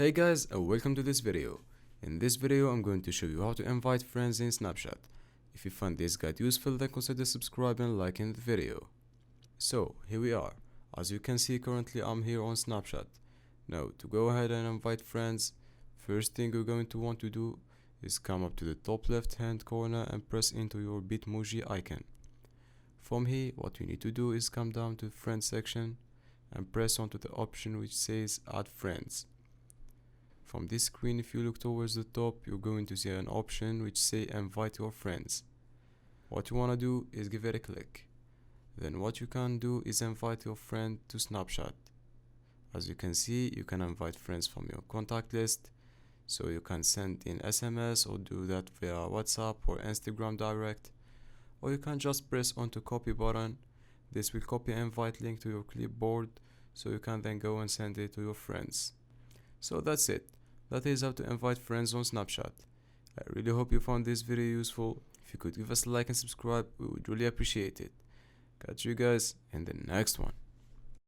Hey guys, and welcome to this video. In this video I'm going to show you how to invite friends in Snapchat. If you find this guide useful, then consider subscribing and liking the video. So here we are. As you can see, currently I'm here on Snapchat. Now to go ahead and invite friends, first thing you're going to want to do is come up to the top left hand corner and press into your Bitmoji icon. From here, what you need to do is come down to the friends section and press onto the option which says add friends. From this screen, if you look towards the top, you're going to see an option which say invite your friends. What you want to do is give it a click. Then what you can do is invite your friend to Snapchat. As you can see, you can invite friends from your contact list, so you can send in SMS or do that via WhatsApp or Instagram direct, or you can just press onto copy button. This will copy invite link to your clipboard, so you can then go and send it to your friends. So that's it. That is how to invite friends on Snapchat. I really hope you found this video useful. If you could give us a like and subscribe, we would really appreciate it. Catch you guys in the next one.